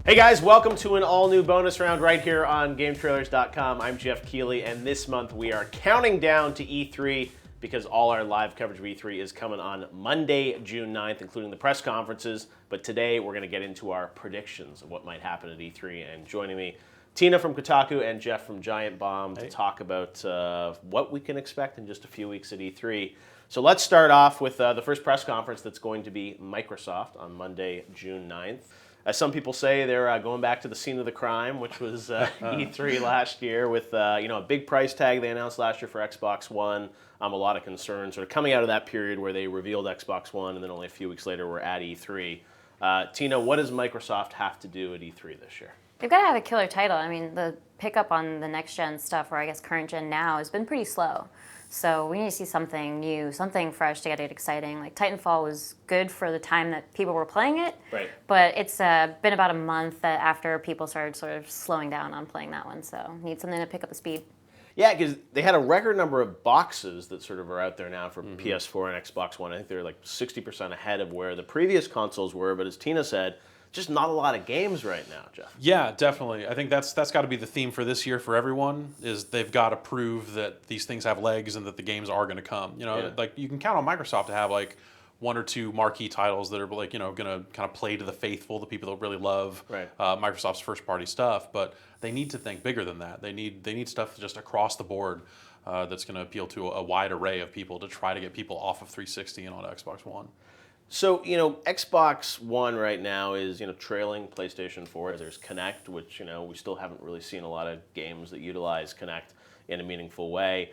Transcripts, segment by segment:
Hey guys, welcome to an all-new bonus round right here on GameTrailers.com. I'm Jeff Keighley, and this month we are counting down to E3 because all our live coverage of E3 is coming on Monday, June 9th, including the press conferences. But today we're going to get into our predictions of what might happen at E3. And joining me, Tina from Kotaku and Jeff from Giant Bomb to talk about what we can expect in just a few weeks at E3. So let's start off with the first press conference that's going to be Microsoft on Monday, June 9th. As some people say, they're going back to the scene of the crime, which was E3 last year with a big price tag they announced last year for Xbox One. A lot of concerns sort of coming out of that period where they revealed Xbox One and then only a few weeks later we're at E3. Tina, what does Microsoft have to do at E3 this year? They've got to have a killer title. I mean, the pickup on the next-gen stuff, or I guess current-gen now, has been pretty slow. So we need to see something new, something fresh to get it exciting. Like Titanfall was good for the time that people were playing it, right? But it's been about a month after people started sort of slowing down on playing that one. So need something to pick up the speed. Yeah, because they had a record number of boxes that sort of are out there now for PS4 and Xbox One. I think they're like 60% ahead of where the previous consoles were. But as Tina said, just not a lot of games right now, Jeff. Yeah, definitely. I think that's got to be the theme for this year for everyone, is they've got to prove that these things have legs and that the games are going to come. Like you can count on Microsoft to have like one or two marquee titles that are like, going to kind of play to the faithful, the people that really love Microsoft's first party stuff, but they need to think bigger than that. They need stuff just across the board that's going to appeal to a wide array of people to try to get people off of 360 and onto Xbox One. So, Xbox One right now is, trailing PlayStation 4. There's Kinect, which, we still haven't really seen a lot of games that utilize Kinect in a meaningful way.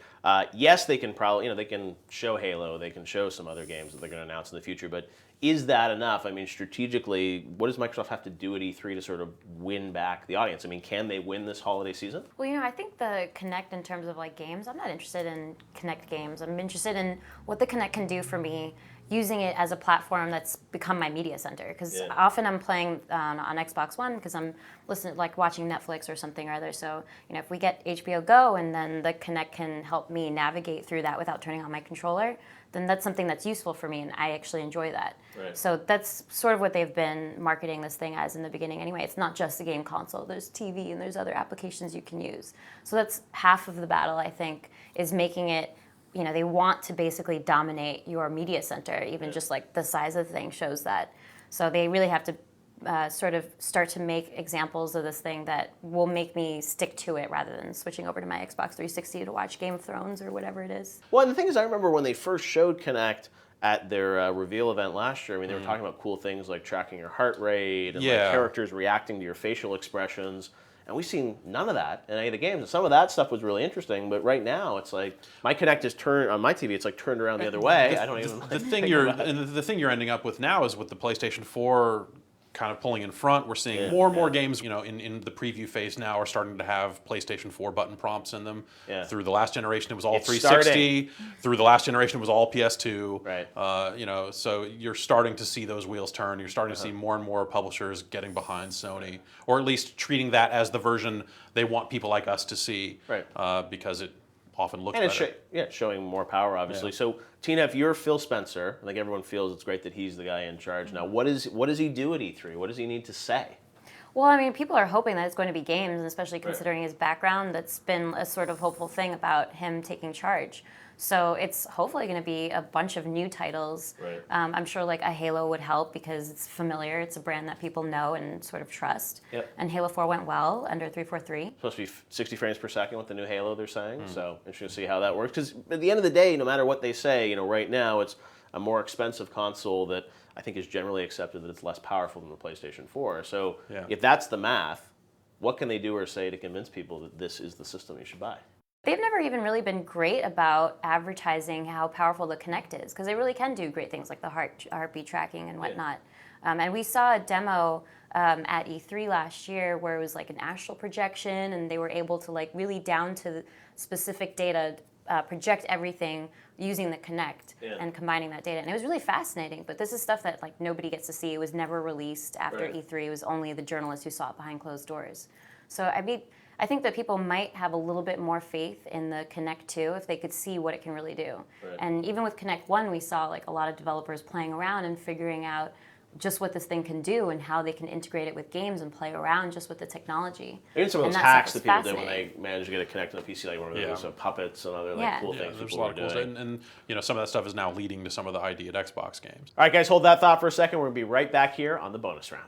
Yes, they can probably, they can show Halo, they can show some other games that they're going to announce in the future, but is that enough? I mean, strategically, what does Microsoft have to do at E3 to sort of win back the audience? I mean, can they win this holiday season? Well, I think the Kinect in terms of like games, I'm not interested in Kinect games. I'm interested in what the Kinect can do for me, using it as a platform that's become my media center. Because often I'm playing on Xbox One because I'm watching Netflix or something or other. So, if we get HBO Go and then the Kinect can help me navigate through that without turning on my controller, then that's something that's useful for me, and I actually enjoy that. Right. So that's sort of what they've been marketing this thing as in the beginning anyway. It's not just the game console. There's TV and there's other applications you can use. So that's half of the battle, I think, is making it, they want to basically dominate your media center, even just like the size of the thing shows that. So they really have to sort of start to make examples of this thing that will make me stick to it rather than switching over to my Xbox 360 to watch Game of Thrones or whatever it is. Well, and the thing is, I remember when they first showed Kinect at their reveal event last year, I mean, they were talking about cool things like tracking your heart rate and like characters reacting to your facial expressions. And we've seen none of that in any of the games. And some of that stuff was really interesting, but right now it's like my Kinect is turned on my TV. It's like turned around the other way. I don't even. The thing you're ending up with now is with the PlayStation 4 kind of pulling in front. We're seeing more and more games, in the preview phase now are starting to have PlayStation 4 button prompts in them. Yeah. Through the last generation, it was all 360. Through the last generation, it was all PS2. Right. So you're starting to see those wheels turn. You're starting to see more and more publishers getting behind Sony, or at least treating that as the version they want people like us to see. Right. Because it often looks and better. It's showing more power, obviously. Yeah. So, Tina, if you're Phil Spencer, I think everyone feels it's great that he's the guy in charge. Now, what does he do at E3? What does he need to say? Well, I mean, people are hoping that it's going to be games, and especially considering his background, that's been a sort of hopeful thing about him taking charge. So it's hopefully going to be a bunch of new titles. Right. I'm sure like a Halo would help because it's familiar. It's a brand that people know and sort of trust. Yep. And Halo 4 went well under 343. It's supposed to be 60 frames per second with the new Halo, they're saying. So interesting to see how that works. Because at the end of the day, no matter what they say, right now it's a more expensive console that I think is generally accepted that it's less powerful than the PlayStation 4. So if that's the math, what can they do or say to convince people that this is the system you should buy? They've never even really been great about advertising how powerful the Kinect is, because they really can do great things like the heartbeat tracking and whatnot. And we saw a demo at E3 last year where it was like an astral projection, and they were able to like really down to specific data project everything using the Kinect and combining that data. And it was really fascinating, but this is stuff that like nobody gets to see. It was never released after E3. It was only the journalists who saw it behind closed doors. So I think that people might have a little bit more faith in the Kinect 2 if they could see what it can really do. And even with Kinect 1, we saw like a lot of developers playing around and figuring out just what this thing can do and how they can integrate it with games and play around just with the technology. Even some of And those that stuff hacks is that people did when fascinating. they managed to get it connected to the PC, like one of Yeah. those puppets and other Yeah. cool Yeah, things there's a people lot were of cool doing. stuff, and you know, some of that stuff is now leading to some of the ID at Xbox games. All right, guys, hold that thought for a second. We're going to be right back here on the bonus round.